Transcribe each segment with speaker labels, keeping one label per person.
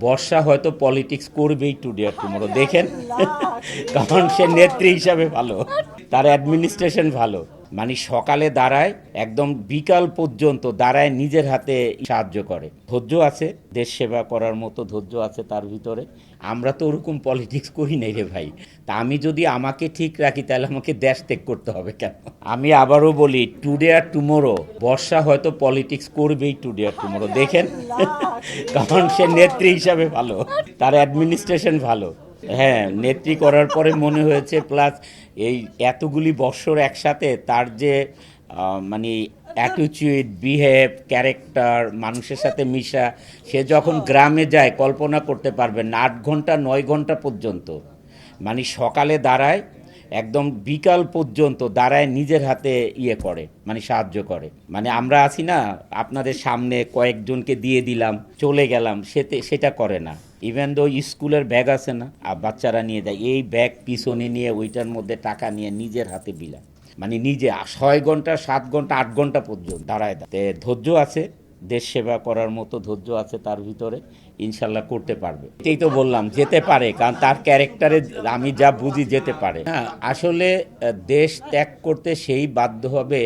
Speaker 1: বর্ষা হয়তো পলিটিক্স করবেই টুডে আর টুমরো দেখেন, কারণ সে নেত্রী হিসাবে ভালো, তার অ্যাডমিনিস্ট্রেশন ভালো। মানে সকালে দাঁড়ায় একদম বিকাল পর্যন্ত দাঁড়ায়, নিজের হাতে সাহায্য করে। ধৈর্য আছে, দেশ সেবা করার মতো ধৈর্য আছে তার ভিতরে। আমরা তো ওরকম পলিটিক্স করি নাই রে ভাই। তা আমি যদি আমাকে ঠিক রাখি তাহলে আমাকে দেশ ত্যাগ করতে হবে কেন? আমি আবারও বলি, টুডে আর টুমরো বর্ষা হয়তো পলিটিক্স করবেই টুডে আর টুমরো দেখেন, কারণ সে নেত্রী হিসাবে ভালো, তার অ্যাডমিনিস্ট্রেশন ভালো। হ্যাঁ, নেত্রী করার পরে মনে হয়েছে, প্লাস এই এতগুলি বৎসর একসাথে তার যে মানে অ্যাটিটিউড, বিহেভ, ক্যারেক্টার, মানুষের সাথে মিশা, সে যখন গ্রামে যায় কল্পনা করতে পারবেন না, 8 ঘন্টা 9 ঘন্টা পর্যন্ত মানে সকালে দাঁড়ায় একদম বিকাল পর্যন্ত দাঁড়ায়, নিজের হাতে করে, মানে সাহায্য করে। মানে আমরা আছি না, আপনাদের সামনে কয়েকজনকে দিয়ে দিলাম চলে গেলাম, সেটা করে না। ইভেন দো স্কুলের ব্যাগ আছে না, বাচ্চারা নিয়ে যায়, এই ব্যাগ পিছনে নিয়ে ওইটার মধ্যে টাকা নিয়ে নিজের হাতে বিলাম। মানে নিজে 6 ঘন্টা 7 ঘন্টা 8 ঘন্টা পর্যন্ত দাঁড়ায়। ধৈর্য আছে, দেশ সেবা করার মতো ধৈর্য আছে তার ভিতরে, ইনশাল্লাহ করতে পারবে। এটাই তো বললাম, যেতে পারে, কারণ তার ক্যারেক্টারে আমি যা বুঝি যেতে পারে। হ্যাঁ, আসলে দেশ ত্যাগ করতে সেই বাধ্য হবে।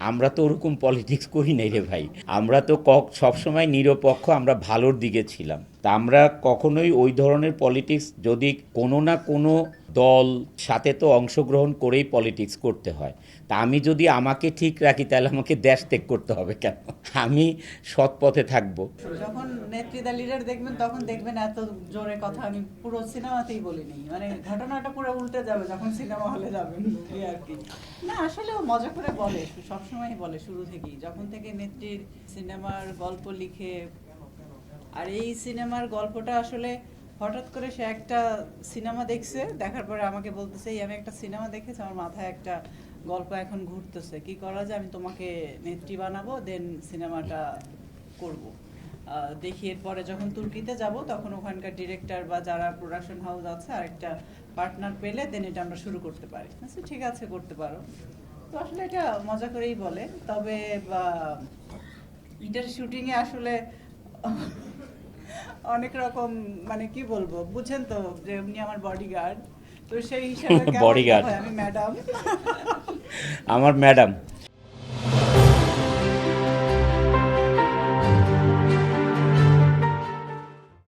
Speaker 1: আমরা তো ওরকম পলিটিক্স করি নাই রে ভাই। আমরা তো সবসময় নিরপেক্ষ, আমরা ভালোর দিকে ছিলাম। তা আমরা কখনোই ওই ধরনের পলিটিক্স, যদি কোনো না কোনো দল সাথে তো অংশগ্রহণ করেই পলিটিক্স করতে হয়। তা আমি যদি আমাকে ঠিক রাখি তাহলে আমাকে দেশ ত্যাগ করতে হবে কেন? আমি সৎ পথে থাকবো।
Speaker 2: যখন নেত্রীদা লিডার দেখবেন তখন দেখবেন এত জোরে কথা আমি পুরো সিনেমাতেই বলিনি, মানে ঘটনাটা পুরো উল্টে যাবে যখন সিনেমা হলে যাবেন এই আর কি। না আসলে ও মজা করে বলে, সবসময় বলে শুরু থেকেই, যখন থেকে নেত্রীর সিনেমার গল্প লিখে। আর এই সিনেমার গল্পটা আসলে হঠাৎ করে সে একটা সিনেমা দেখছে, দেখার পরে আমাকে বলতেছে, এই আমি একটা সিনেমা দেখেছি, আমার মাথায় একটা গল্প এখন ঘুরতেছে, কি করা যায়, আমি তোমাকে নেত্রী বানাবো, দেন সিনেমাটা করব। দেখি এরপরে যখন তুর্কিতে যাব তখন ওখানকার ডিরেক্টর বা যারা প্রোডাকশন হাউস আছে আর একটা পার্টনার পেলে দেন এটা আমরা শুরু করতে পারি। আচ্ছা ঠিক আছে, করতে পারো। তো আসলে এটা মজা করেই বলে। তবে এটার শুটিংয়ে আসলে অনেক রকম, মানে কি বলবো, বুঝেন তো যে উনি আমার বডিগার্ড, তো সেই হিসাবে
Speaker 1: বডিগার্ড
Speaker 2: আমি ম্যাডাম
Speaker 1: আমার ম্যাডাম